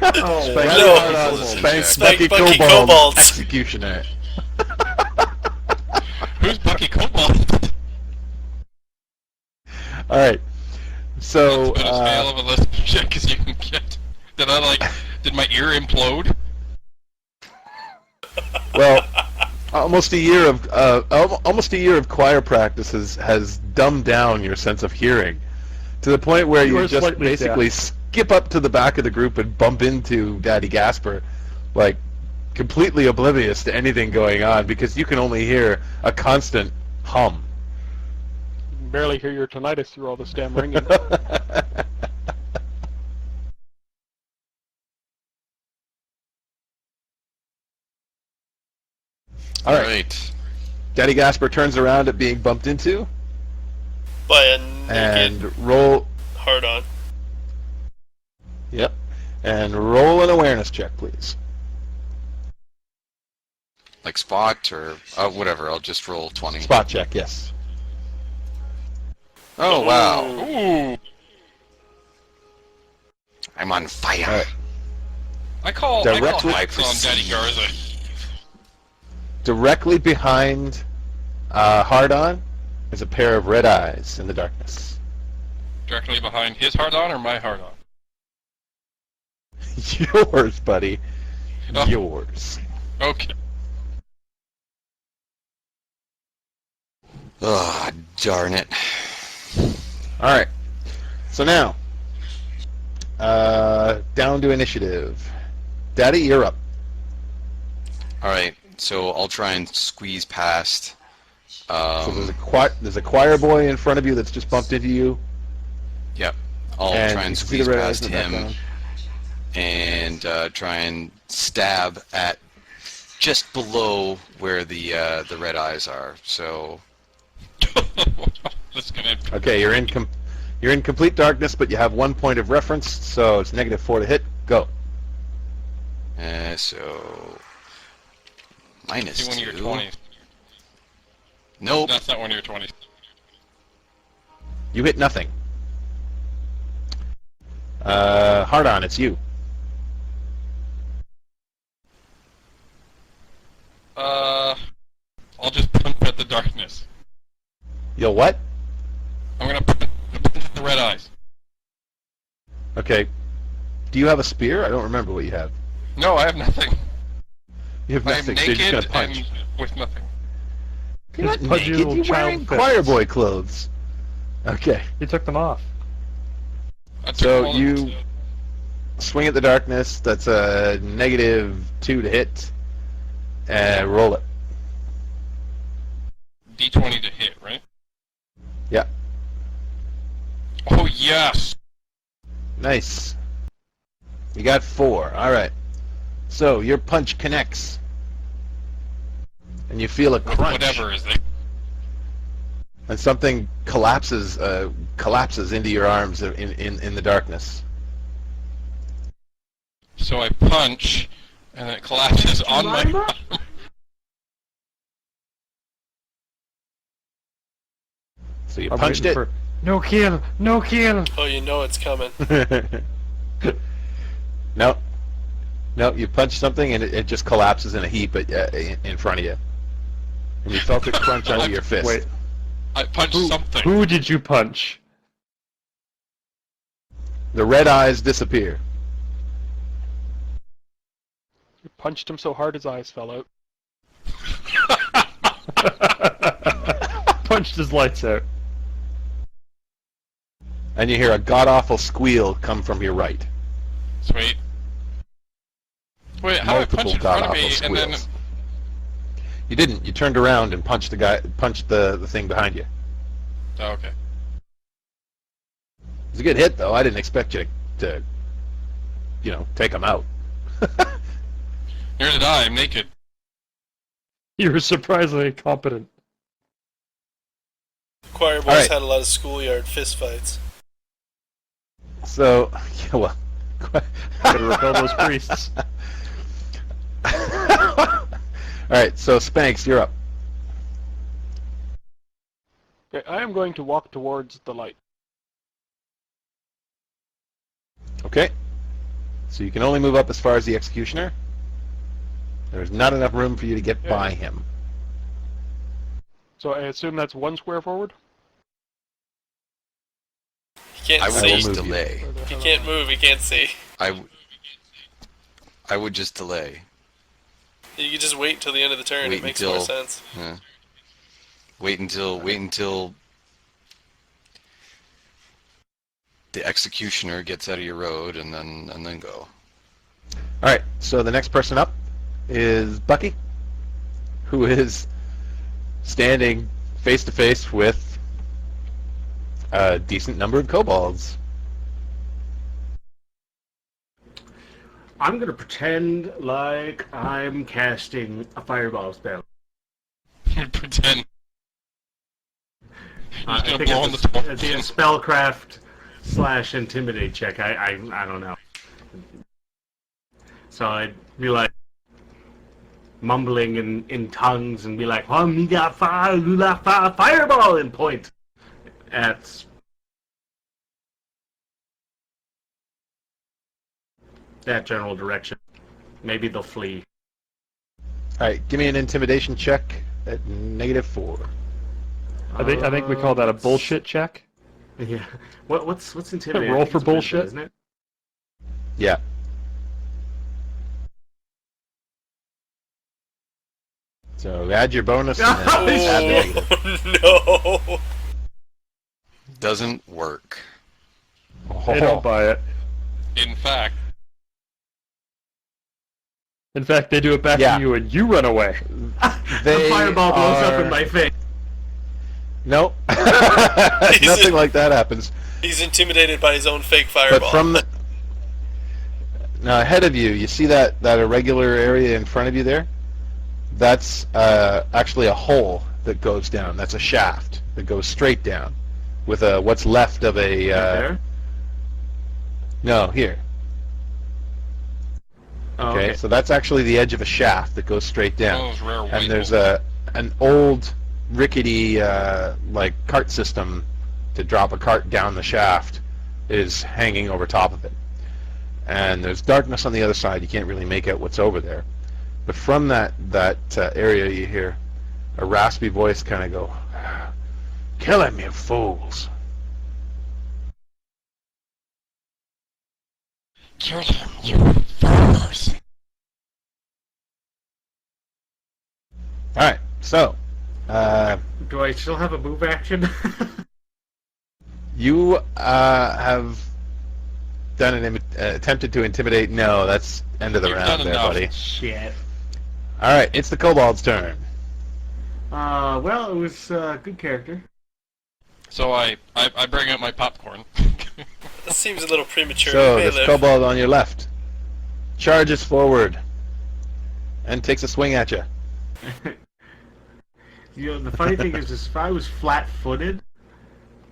Oh, Spank No. hard on Spank Spank Bucky Bucky Cobalt Cobalt. Executioner. Who's Bucky Cobalt? All right. So That's about as fail of a list of shit as you can get. Did my ear implode? well, almost a year of choir practice has dumbed down your sense of hearing to the point where You you are just slightly basically deaf. skip up to the back of the group and bump into Daddy Gasper, like completely oblivious to anything going on because you can only hear a constant hum. You can barely hear your tinnitus through all this damn ringing. All right. Daddy Gasper turns around at being bumped into By a and naked roll. hard on. Yep. And roll an awareness check, please. Like spot or whatever. I'll just roll 20. Spot check, yes. Oh wow! Ooh! I'm on fire. All right. I call Directly- hikes on Daddy Garza. Directly behind Hard-On is a pair of red eyes in the darkness. Directly behind his hard on or my hard on? Yours, buddy. Oh. Yours. Okay. Oh, darn it. All right. So now, down to initiative. Daddy, you're up. Alright, so I'll try and squeeze past. So there's a choir boy in front of you that's just bumped into you. Yep. I'll and try you and can see the squeeze red eyes past in the him background. and try and stab at just below where the red eyes are. So That's gonna. Okay, you're in complete darkness, but you have 1 point of reference, so it's -4 to hit. Go. So minus See one of your 2. 20s. Nope. That's not one of your 20s. You hit nothing. Hard on, it's you. I'll just punch at the darkness. You'll what? I'm gonna punch at the red eyes. Okay. Do you have a spear? I don't remember what you have. No, I have nothing. You have I'm nothing, so you're just naked gonna punch. and with nothing. You're not Just punch your naked, little you're wearing child choir fists. boy clothes. Okay. He took them off. I took So all you- the- Swing at the darkness, that's a -2 to hit. And roll it. D20 to hit, right? Yeah. Oh yes. Nice. You got 4. Alright. So your punch connects. And you feel a With crunch. whatever is it. And something collapses into your arms in the darkness. So I punch, and it collapses on my arm. So you I'm punched waiting it. for- No kill! No kill! Oh, you know it's coming. No, you punch something and it just collapses in a heap in front of you. And you felt it crunch under your fist. Wait, I punched something. who did you punch? The red eyes disappear. You punched him so hard his eyes fell out. Punched his lights out. And you hear a god-awful squeal come from your right. Sweet. Wait, how did I punch in front of me and then... You didn't. You turned around and punched the thing behind you. Oh, okay. It was a good hit, though. I didn't expect you to take him out. Neither did I. I'm naked. You were surprisingly competent. Choir boys Alright. had a lot of schoolyard fistfights. So, yeah, well... Better repel those priests. Alright, so Spanx, you're up. Okay, I am going to walk towards the light. Okay. So you can only move up as far as the Executioner. There's not enough room for you to get by him. So I assume that's 1 square forward? He can't I would see. just move you. delay. Or the He hell can't am I? move. He can't see. I would just delay. You can just wait till the end of the turn. Wait It makes until- more sense. Yeah. Wait until the Executioner gets out of your road, and then go. All right. So the next person up is Bucky, who is standing face to face with a decent number of kobolds. I'm gonna pretend like I'm casting a fireball spell. Pretend. I gonna think blow it's on the a spellcraft / intimidate check. I don't know. So I'd be like mumbling in tongues and be like, fireball, and point at that general direction. Maybe they'll flee. All right. Give me an intimidation check at -4. I think we call that a bullshit check. Yeah. What's intimidating? Roll I think for it's wisdom, bullshit? isn't it? Yeah. So add your bonus and then Oh, add the negative. Oh, no! Doesn't work. They don't buy it. In fact, In fact, they do it back Yeah. to you and you run away. They the fireball blows up are- in my face. Nope. Nothing like that happens. He's intimidated by his own fake fireball. But from the now ahead of you, you see that irregular area in front of you there? That's actually a hole that goes down. That's a shaft that goes straight down, with what's left of a. There? No, here. Oh, Okay, so that's actually the edge of a shaft that goes straight down. those rare white And there's holes. an old rickety like cart system to drop a cart down the shaft is hanging over top of it. And there's darkness on the other side. You can't really make out what's over there. But from that area, you hear a raspy voice kind of go, "Kill him, you fools!" Kill him, you fools. All right, so Do I still have a move action? you have done attempted to intimidate. No, that's end of the You've round done there, enough. buddy. Shit. All right, it's the kobold's turn. Well, it was a good character. So I bring out my popcorn. That seems a little premature. So He may this live. kobold on your left charges forward and takes a swing at you. You know, the funny thing is if I was flat-footed,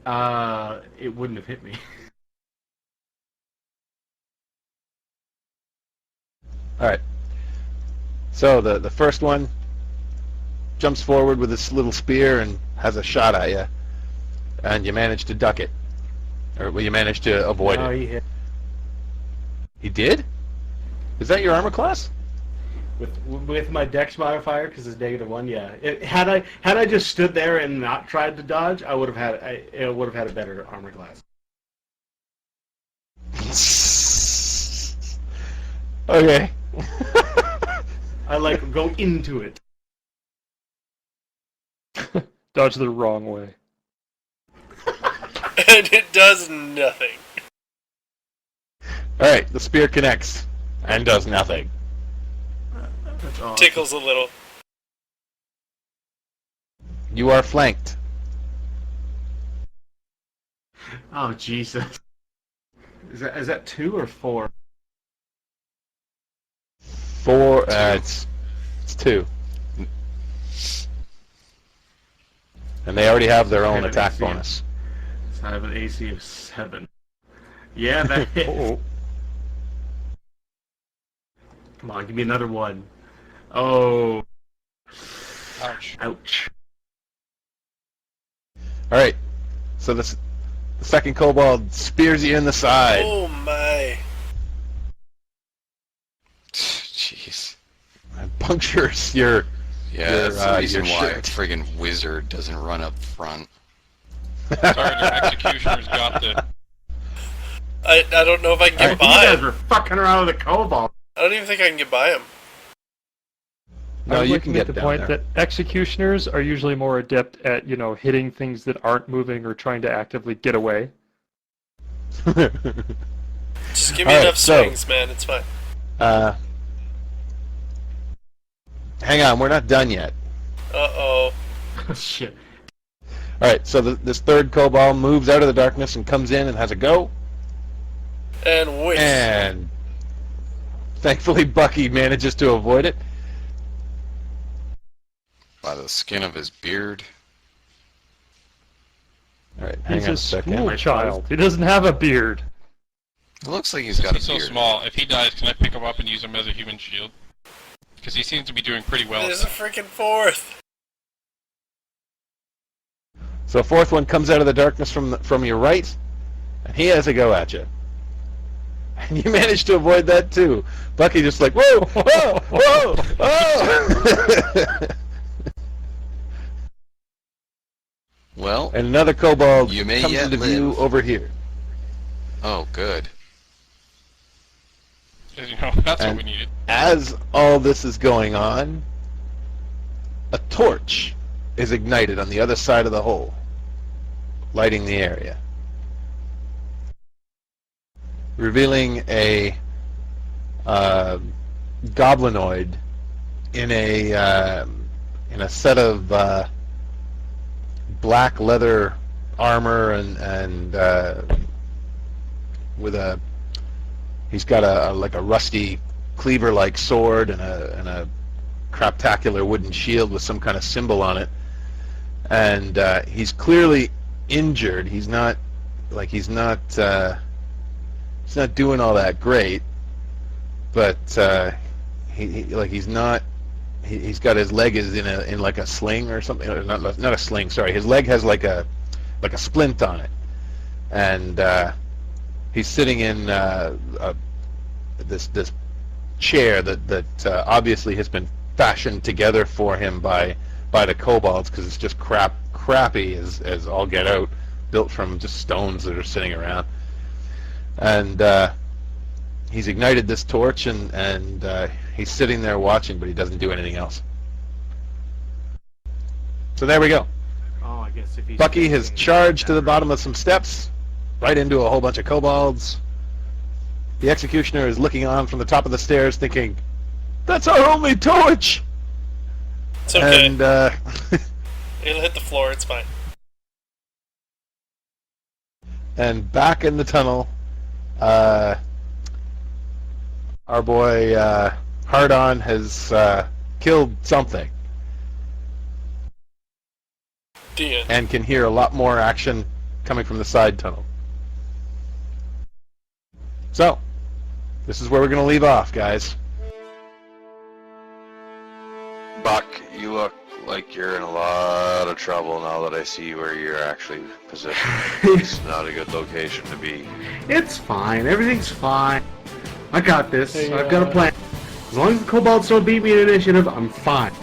it wouldn't have hit me. All right. So the first one jumps forward with this little spear and has a shot at you, and you manage to duck it, or well, you manage to avoid No, it. he hit. He did? Is that your armor class? With my dex modifier, because it's -1, yeah. Had I just stood there and not tried to dodge, I would have had a better armor class. Okay. I like go into it. Dodge the wrong way. And it does nothing. All right. The spear connects and does nothing. That's awesome. Tickles a little. You are flanked. Oh Jesus! Is that 2 or 4? 4. It's 2. And they already have their own Okay, attack AC. bonus. So I have an AC of 7. Yeah, that hits. Oh, Come on, give me another 1. Oh, Ouch. ouch. All right. So the second kobold spears you in the side. Oh my. Jeez. And punctures your Yeah, your, that's the reason your why a shirt. friggin' wizard doesn't run up front. Sorry, their executioner's got the... I don't know if I can I get think you by guys him. were fucking around with a kobold. I don't even think I can get by him. No, I would you like can to make get the down point there. that executioners are usually more adept at, hitting things that aren't moving or trying to actively get away. Just give me Alright, enough so- swings, man. It's fine. Hang on, we're not done yet. Uh-oh. Oh, shit. All right, so this third kobold moves out of the darkness and comes in and has a go. And whiff. And thankfully, Bucky manages to avoid it. By the skin of his beard. All right, hang He's on a a second. school child. He doesn't have a beard. It looks like he's got a He's so beard. small. If he dies, can I pick him up and use him as a human shield? Because he seems to be doing pretty well. There's a freaking fourth. So a fourth one comes out of the darkness from your right, and he has a go at you. And you manage to avoid that too. Bucky just like, whoa, whoa, whoa, whoa! Well, And another kobold You may comes yet into view live. over here. oh, good. That's what And- we needed. As all this is going on, a torch is ignited on the other side of the hole, lighting the area, revealing a goblinoid in a set of black leather armor and with a he's got a like a rusty cleaver-like sword and a craptacular wooden shield with some kind of symbol on it, and he's clearly injured. He's not doing all that great, but he's got his leg is in like a sling or something. Or not a sling. Sorry, his leg has like a splint on it, and he's sitting in this chair that obviously has been fashioned together for him by the kobolds, because it's just crappy as all get out, built from just stones that are sitting around. And he's ignited this torch and he's sitting there watching, but he doesn't do anything else. So there we go. Oh, I guess if he's... Bucky has charged to the bottom of some steps, right into a whole bunch of kobolds. The executioner is looking on from the top of the stairs thinking, that's our only torch! It's okay. And It'll hit the floor. It's fine. and back in the tunnel, our boy Hardon has killed something The end. and can hear a lot more action coming from the side tunnel. So, this is where we're going to leave off, guys. Buck, you look like you're in a lot of trouble now that I see where you're actually positioned. It's not a good location to be. It's fine. Everything's fine. I got this. Hey, I've got a plan. As long as the kobolds don't beat me in initiative, I'm fine.